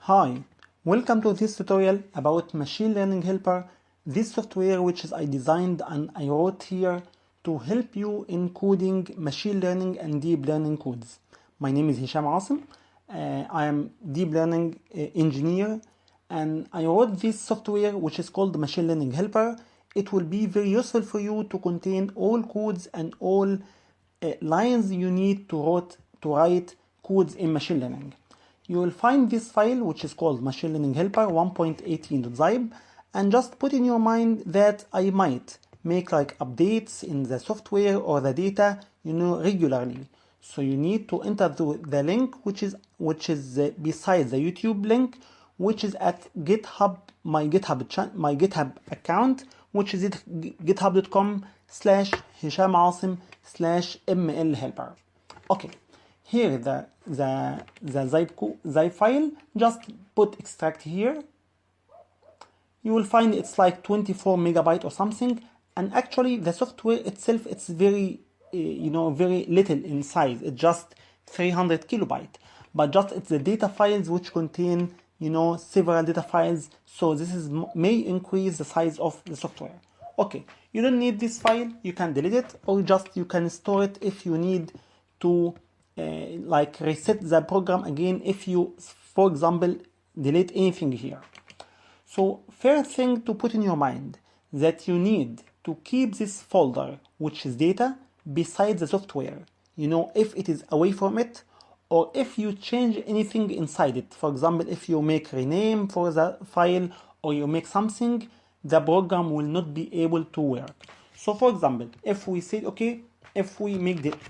Hi, welcome to this tutorial about Machine Learning Helper, this software which I designed and I wrote here to help you in coding machine learning and deep learning codes. My name is Hisham Asim. I am deep learning engineer, and I wrote this software which is called Machine Learning Helper. It will be very useful for you to contain all codes and all lines you need to write codes in machine learning. You will find this file which is called Machine Learning Helper 1.18.zip, and just put in your mind that I might make like updates in the software or the data regularly. So you need to enter the link which is beside the YouTube link, which is at GitHub, my GitHub account, which is github.com/HishamAsim/MLHelper. Okay, here the zip file, just put extract here. You will find it's like 24 megabyte or something, and actually the software itself, it's very very little in size. It's just 300 kilobyte, but just it's the data files which contain several data files, so this may increase the size of the software. Okay, you don't need this file, you can delete it, or just you can store it if you need to like reset the program again if you, for example, delete anything here. So first thing to put in your mind, that you need to keep this folder which is data beside the software, if it is away from it, or if you change anything inside it. For example, if you make rename for the file or you make something, the program will not be able to work. So for example, if we say, okay, if we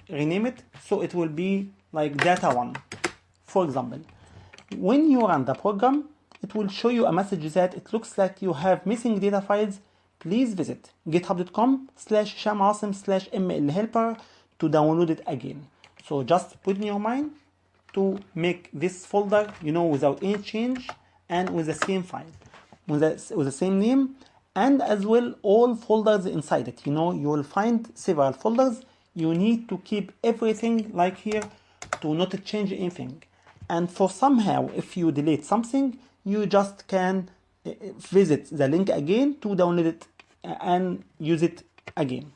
rename it, so it will be like data1. For example, when you run the program, it will show you a message that it looks like you have missing data files. Please visit github.com/HishamAsim/MLHelper to download it again. So just put in your mind to make this folder, without any change and with the same file, with the same name, and as well all folders inside it. You will find several folders. You need to keep everything like here to not change anything. And for somehow, if you delete something, you just can visit the link again to download it and use it again.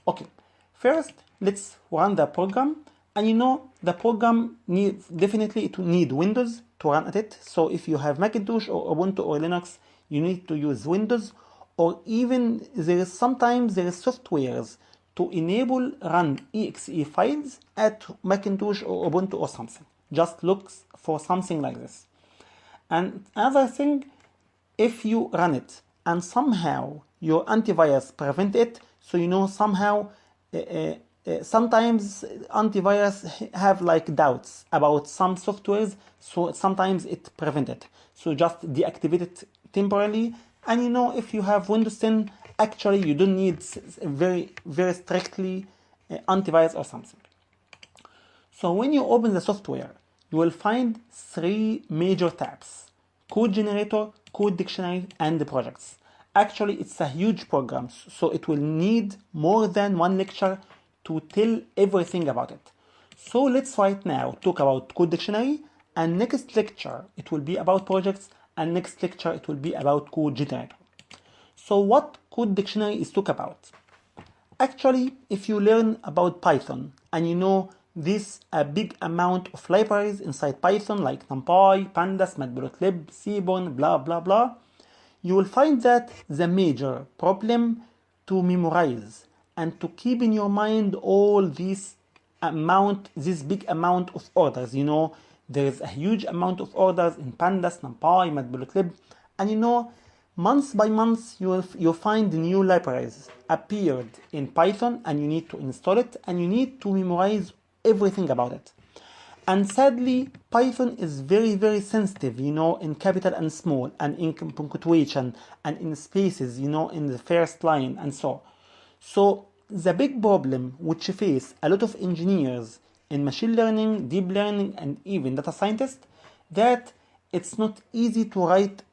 Okay, first let's run the program. And the program definitely it will need Windows to run at it. So if you have Macintosh or Ubuntu or Linux, you need to use Windows, or even sometimes there is softwares to enable run exe files at Macintosh or Ubuntu or something. Just look for something like this. And another thing, if you run it and somehow your antivirus prevent it, so somehow sometimes antivirus have like doubts about some softwares, so sometimes it prevent it. So just deactivate it temporarily. And if you have Windows 10, actually you don't need very strictly antivirus or something. So when you open the software, you will find three major tabs: code generator, code dictionary, and the projects. Actually, it's a huge program, so it will need more than one lecture to tell everything about it. So let's right now talk about code dictionary, and next lecture it will be about projects, and next lecture it will be about code generator. So what code dictionary is talk about? Actually, if you learn about Python and this a big amount of libraries inside Python like NumPy, Pandas, Matplotlib, Seaborn, blah blah blah, you will find that the major problem to memorize and to keep in your mind all this big amount of orders. There is a huge amount of orders in Pandas, NumPy, Matplotlib, and month by month you'll find new libraries appeared in Python, and you need to install it and you need to memorize everything about it. And sadly, Python is very sensitive, in capital and small, and in punctuation, and in spaces, in the first line, and so. So the big problem which face a lot of engineers in machine learning, deep learning, and even data scientists, that it's not easy to write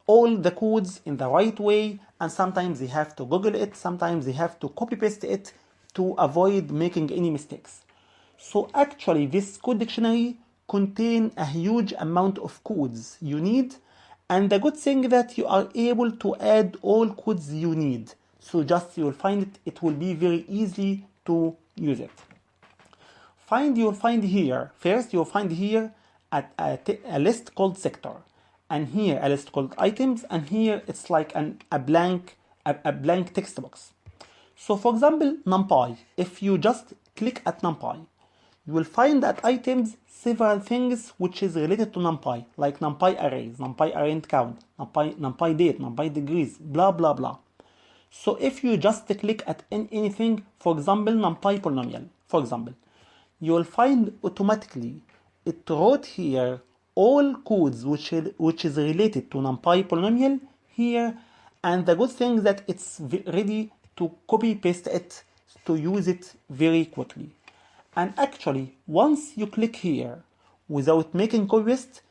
all the codes in the right way, and sometimes they have to Google it, sometimes they have to copy paste it to avoid making any mistakes. So actually this code dictionary contain a huge amount of codes you need, and the good thing that you are able to add all codes you need. So just you'll find it will be very easy to use it. You'll find here, first you'll find here a list called sector, and here a list called items, and here it's like a blank text box. So for example, NumPy, if you just click at NumPy, you will find at items several things which is related to NumPy, like NumPy arrays, NumPy arrayed count, NumPy date, NumPy degrees, blah blah blah. So if you just click at anything, for example, NumPy polynomial, for example, you will find automatically it wrote here all codes which is related to NumPy polynomial here, and the good thing that it's ready to copy paste it to use it very quickly. And actually, once you click here without making copy paste,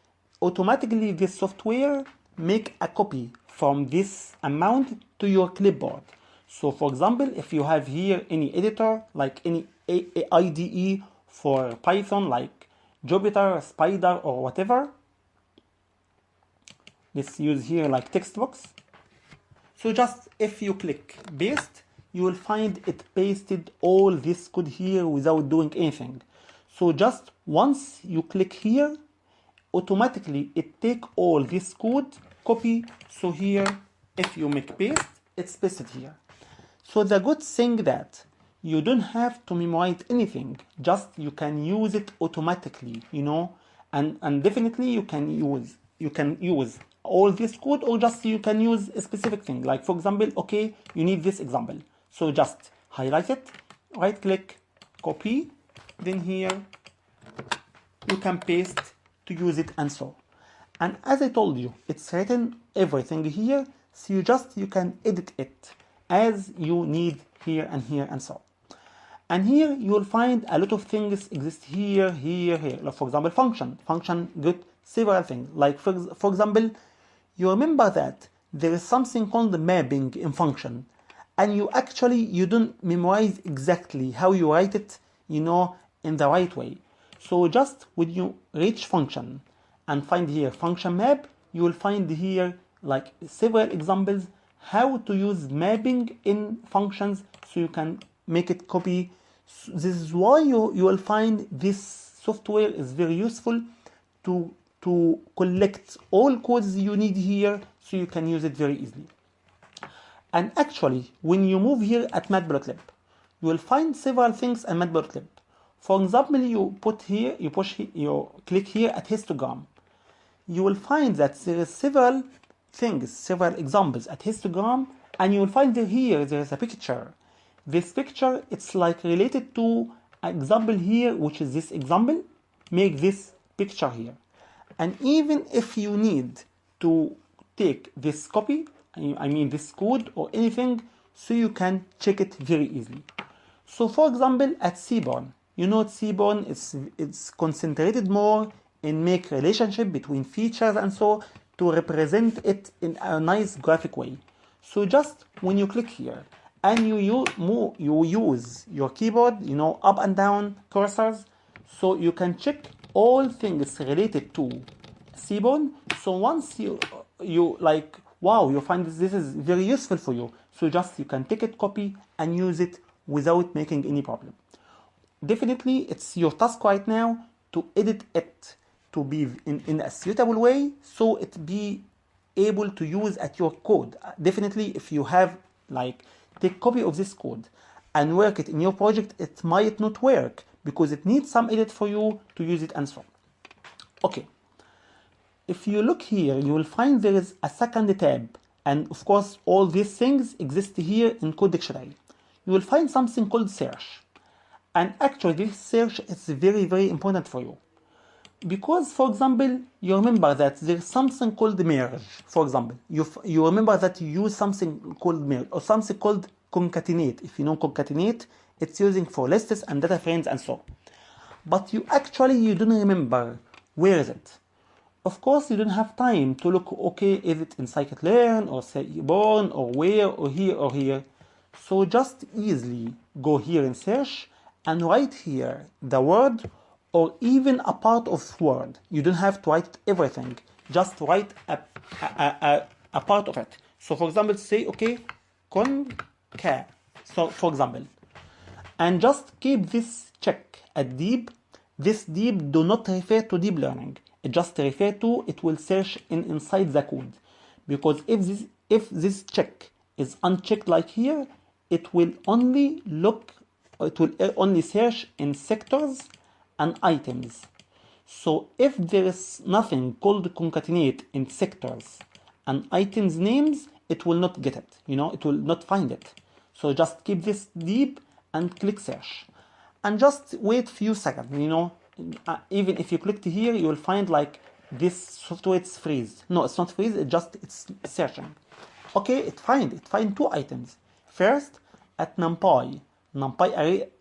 automatically this software make a copy from this amount to your clipboard. So for example, if you have here any editor, like any IDE for Python, like Jupyter, Spider, or whatever, let's use here like text box. So just if you click paste, you will find it pasted all this code here without doing anything. So just once you click here, automatically it take all this code, copy. So here, if you make paste, it's pasted here. So the good thing that you don't have to memorize anything, just you can use it automatically, you know, and definitely you can use all this code, or just you can use a specific thing. Like for example, okay, you need this example. So just highlight it, right click, copy, then here you can paste to use it, and so. And as I told you, it's written everything here, so you can edit it as you need here and here and so. And here you will find a lot of things exist here. Like for example, function got several things. Like for example, you remember that there is something called mapping in function, and you don't memorize exactly how you write it, you know, in the right way. So just when you reach function and find here function map, you will find here like several examples how to use mapping in functions, so you can make it copy. So this is why you will find this software is very useful to collect all codes you need here, so you can use it very easily. And actually, when you move here at Matplotlib, you will find several things at Matplotlib. For example, you click here at histogram. You will find that there is several examples at histogram, and you will find here there is a picture. This picture, it's like related to an example here, which is this example. Make this picture here. And even if you need to take this copy, I mean this code or anything, so you can check it very easily. So for example, at Seaborn, you know Seaborn it's concentrated more in make relationship between features and so to represent it in a nice graphic way. So just when you click here and you use your keyboard, you know, up and down cursors, so you can check all things related to Seaborn. So once you like, wow, you find this is very useful for you, so just you can take it, copy, and use it without making any problem. Definitely it's your task right now to edit it to be in a suitable way, so it be able to use at your code. Definitely if you have like take copy of this code and work it in your project, it might not work because it needs some edit for you to use it and so on. Okay, if you look here, you will find there is a second tab, and of course all these things exist here in code dictionary. You will find something called search, and actually this search is very, very important for you, because for example you remember that there's something called merge. For example, you remember that you use something called merge or something called concatenate. If you know concatenate, it's using for lists and data frames and so on. But you don't remember where is it. Of course, you don't have time to look, okay, is it in scikit-learn or Seaborn or where or here or here. So just easily go here in search and write here the word or even a part of word. You don't have to write everything. Just write a part of it. So for example, say, okay, conca. So for example, and just keep this check at deep. This deep do not refer to deep learning. It just refer to, it will search inside the code. Because if this check is unchecked like here, it will only search in sectors and items. So if there is nothing called concatenate in sectors and items names, it will not get it. It will not find it. So just keep this deep and click search. And just wait few seconds, even if you click here, you will find like this software it's freeze. No, it's not freeze, it's searching. Okay, it find two items. First, at numpy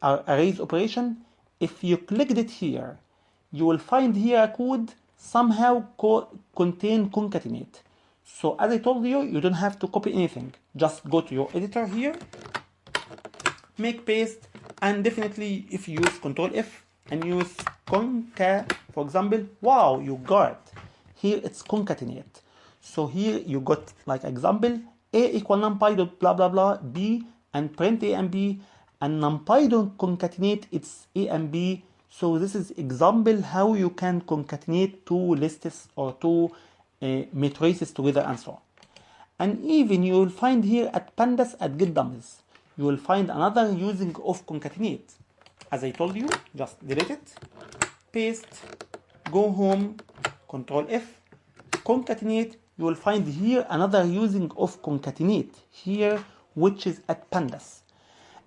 arrays operation, if you clicked it here, you will find here a code somehow contain concatenate. So as I told you, you don't have to copy anything. Just go to your editor here, make paste, and definitely if you use Control F and use conca, for example, wow, you got it. Here it's concatenate. So here you got like example, a equal numpy dot blah blah blah b, and print a and b, and numpy don't concatenate, it's a and b. So this is example how you can concatenate two lists or two matrices together and so on. And even you will find here at pandas at get dummies, you will find another using of concatenate. As I told you, just delete it, paste, go home, Control F, concatenate. You will find here another using of concatenate here, which is at pandas.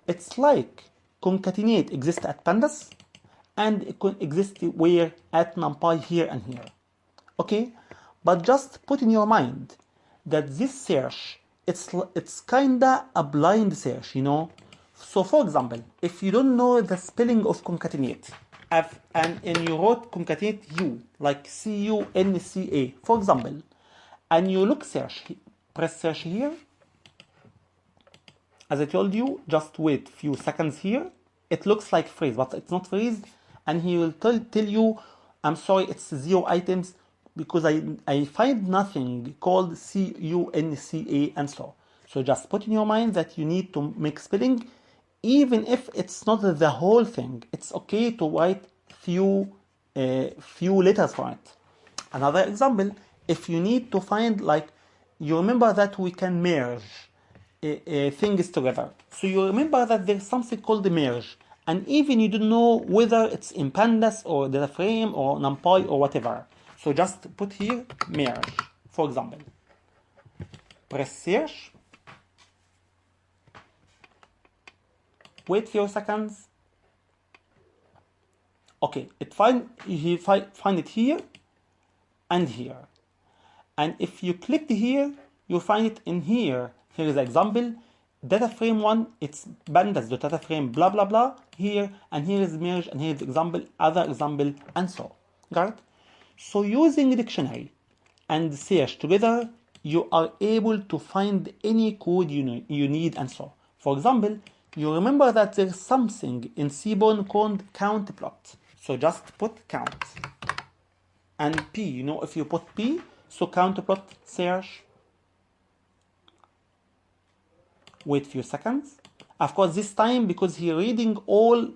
It's like concatenate exists at pandas and it exists where at numpy here and here. Okay, but just put in your mind that this search, it's kinda a blind search, So for example, if you don't know the spelling of concatenate, and you wrote concatenate U, like CUNCA, for example, and you look search, press search here. As I told you, just wait few seconds here. It looks like freeze, but it's not freeze. And he will tell you, I'm sorry, it's 0 items, because I find nothing called CUNCA and so. So just put in your mind that you need to make spelling, even if it's not the whole thing. It's okay to write few letters for it. Another example, if you need to find, like, you remember that we can merge things together. So you remember that there's something called the merge, and even you don't know whether it's in pandas or data frame or numpy or whatever. So just put here merge, for example. Press search. Wait few seconds. Okay, find it here and here. And if you click here, you find it in here. Here is the example. Data frame 1, it's pandas.data frame blah blah blah here, and here is merge, and here is example, other example, and so. Got it? So using dictionary and search together, you are able to find any code you need and so. For example, you remember that there's something in Seaborn called count plot. So just put count. And P, if you put P, so count plot search. Wait few seconds. Of course, this time, because he's reading all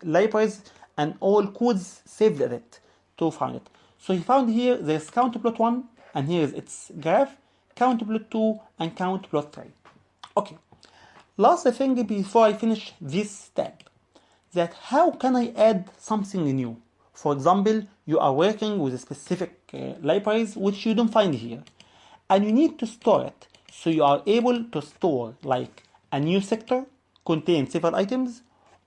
libraries and all codes saved in it to find it. So he found here, there's count plot 1, and here is its graph, count plot 2, and count plot 3. Okay. Last thing before I finish this step, that how can I add something new? For example, you are working with a specific libraries which you don't find here, and you need to store it. So you are able to store like a new sector, contain several items,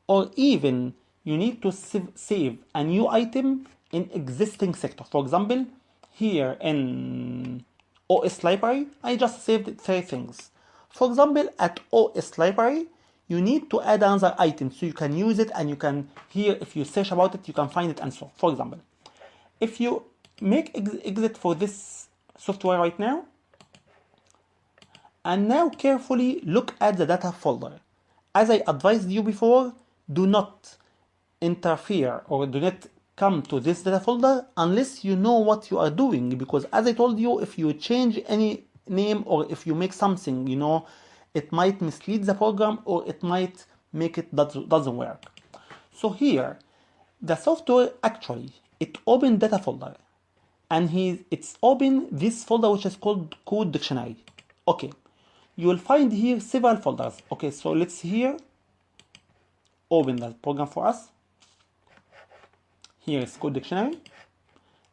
or even you need to save a new item in existing sector. For example, here in OS library, I just saved 3 things. For example, at OS library, you need to add another item so you can use it, and you can, here, if you search about it, you can find it and so. For example, if you make exit for this software right now, and now carefully look at the data folder. As I advised you before, do not interfere or do not come to this data folder unless you know what you are doing, because as I told you, if you change any name or if you make something, it might mislead the program or it might make it doesn't work. So here the software actually it open data folder and it's open this folder which is called code dictionary. Okay, you will find here several folders. Okay, so let's here open the program for us. Here is code dictionary.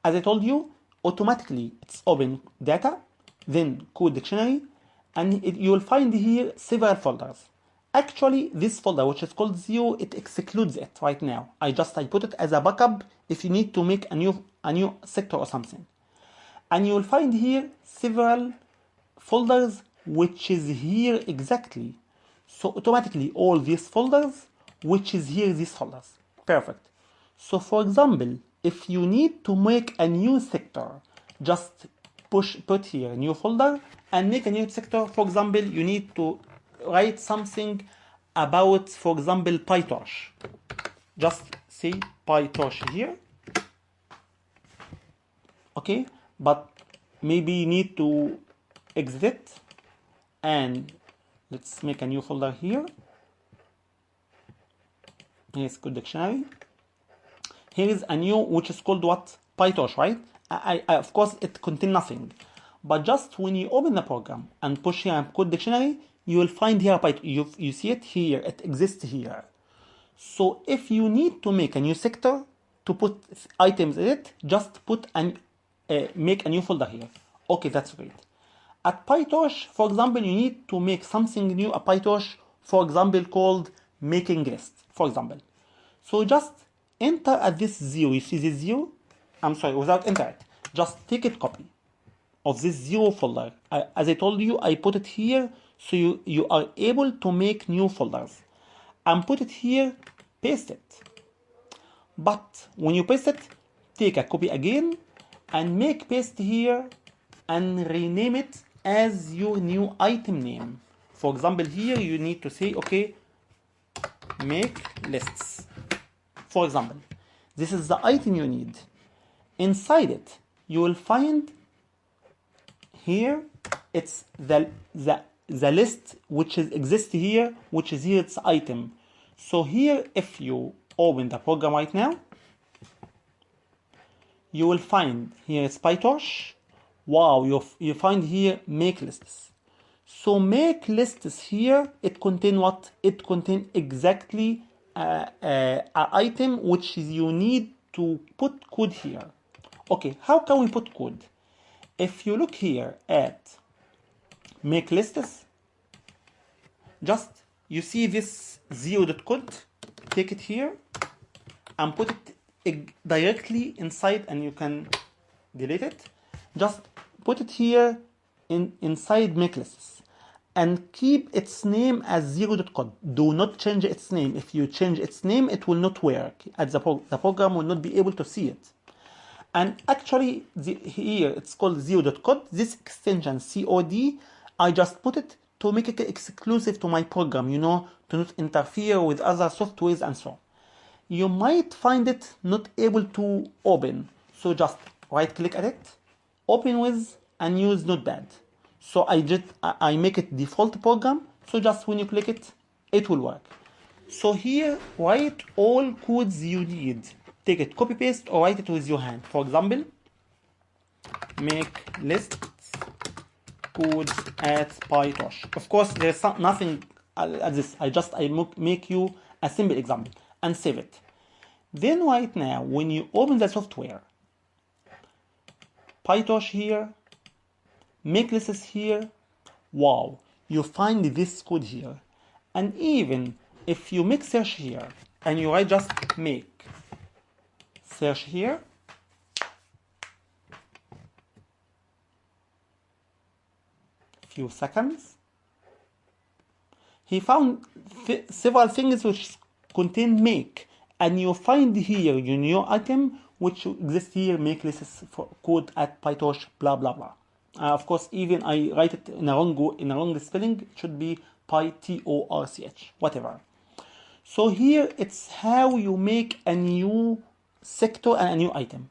As I told you, automatically it's open data, then code dictionary, and you will find here several folders. Actually, this folder which is called 0, it excludes it right now. I put it as a backup if you need to make a new sector or something. And you will find here several folders which is here exactly. So automatically all these folders which is here these folders. Perfect. So for example, if you need to make a new sector, just put here a new folder and make a new sector. For example, you need to write something about, for example, PyTorch. Just say PyTorch here. Okay, but maybe you need to exit it and let's make a new folder here. Here's code dictionary. Here is a new which is called what? PyTorch, right? I of course it contains nothing, but just when you open the program and push here code dictionary, you will find here PyTorch. You see it here, it exists here. So if you need to make a new sector to put items in it, just put and make a new folder here. Okay, that's great. At PyTorch, for example, you need to make something new at PyTorch, for example, called making list, for example. So just enter at this 0. You see this 0? I'm sorry, without enter it. Just take it copy of this 0 folder. As I told you, I put it here so you are able to make new folders. And put it here, paste it. But when you paste it, take a copy again and make paste here and rename it as your new item name. For example, here you need to say, okay, make lists. For example, this is the item you need. Inside it, you will find here, it's the list which exists here, which is here, it's item. So here, if you open the program right now, you will find here it's PyTorch. Wow, you find here make lists. So make lists here, it contain what? It contain exactly an item which is you need to put code here. Okay, how can we put code? If you look here at make lists, just you see this 0.code, take it here and put it directly inside, and you can delete it. Just put it here inside make lists and keep its name as 0.code. Do not change its name. If you change its name, it will not work. The program will not be able to see it. And actually, here it's called 0.code. This extension COD, I just put it to make it exclusive to my program, to not interfere with other softwares and so on. You might find it not able to open. So just right click at it, open with, and use Notepad. So I make it default program. So just when you click it, it will work. So here, write all codes you need. Take it, copy paste, or write it with your hand. For example, make lists codes at PyTorch. Of course, there's nothing at this. I make you a simple example and save it. Then right now, when you open the software, PyTorch here, make lists here, wow, you find this code here. And even if you make search here and you write just make search here, few seconds, he found several things which contain make, and you find here your new item which exists here, make lists for code at PyTorch, blah blah blah. Of course, even I write it in a wrong spelling. It should be PyTorch, whatever. So here it's how you make a new sector and a new item.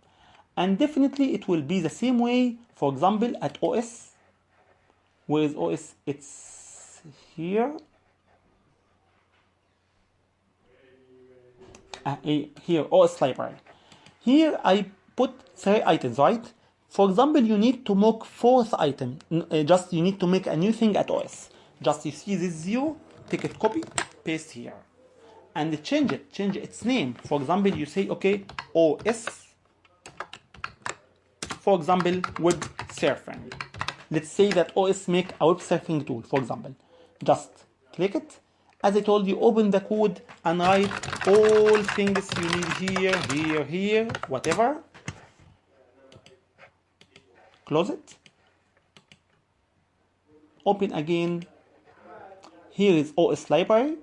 And definitely it will be the same way, for example, at OS. Where is OS? It's here. Here, OS library. Here I put 3 items, right? For example, you need to make 4th item. Just you need to make a new thing at OS. Just you see this 0, take it, copy, paste here. And change its name. For example, you say, okay, OS, for example, web surfing. Let's say that OS make a web surfing tool, for example. Just click it. As I told you, open the code and write all things you need here, whatever. Close it. Open again. Here is OS library.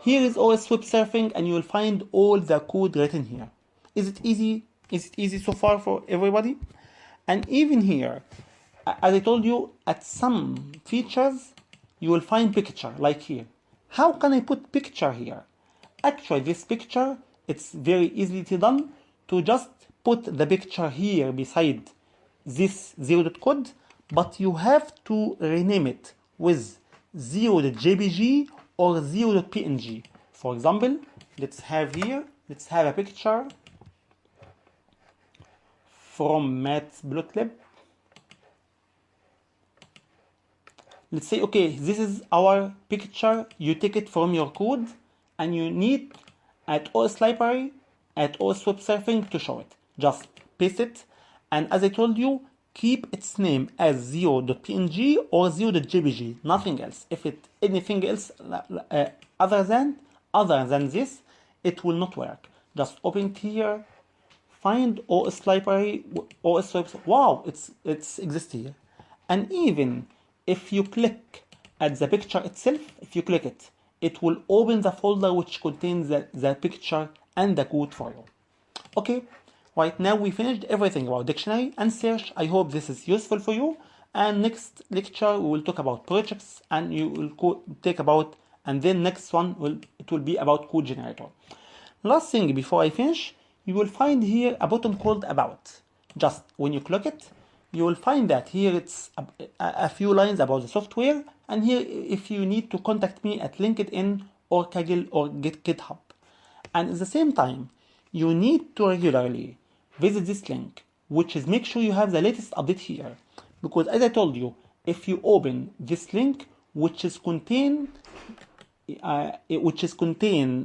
Here is OS web surfing, and you will find all the code written here. Is it easy? Is it easy so far for everybody? And even here, as I told you, at some features, you will find picture, like here. How can I put picture here? Actually, this picture, it's very easily done to just put the picture here beside this 0.code, but you have to rename it with 0.jpg or 0.png. For example, let's have a picture from Matplotlib. Let's say, okay, this is our picture. You take it from your code and you need at OS library, at OS web surfing to show it. Just paste it. And as I told you, keep its name as 0.png or 0.jpg, nothing else. If it anything else other than this, it will not work. Just open it here, find OS library, OS website. Wow, it's exists here. And even if you click at the picture itself, if you click it, it will open the folder which contains the picture and the code for you. Okay, right now we finished everything about dictionary and search. I hope this is useful for you. And next lecture we will talk about projects, and you will take about, and then next one will be about code generator. Last thing before I finish, you will find here a button called about. Just when you click it, you will find that here it's a few lines about the software, and here if you need to contact me at LinkedIn or Kaggle or GitHub. And at the same time, you need to regularly visit this link, which is make sure you have the latest update here. Because as I told you, if you open this link, which is contain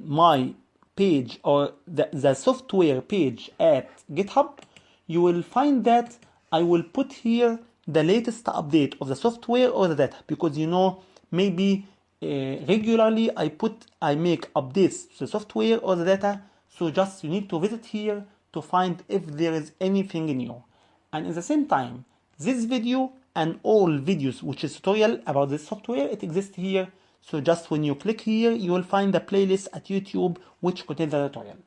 my page or the software page at GitHub, you will find that I will put here the latest update of the software or the data, because maybe regularly I make updates to the software or the data. So just you need to visit here to find if there is anything new. And at the same time, this video and all videos which is tutorial about this software, it exists here. So just when you click here, you will find the playlist at YouTube which contains the tutorial.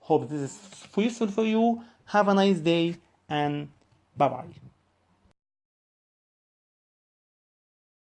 Hope this is useful for you. Have a nice day and bye-bye.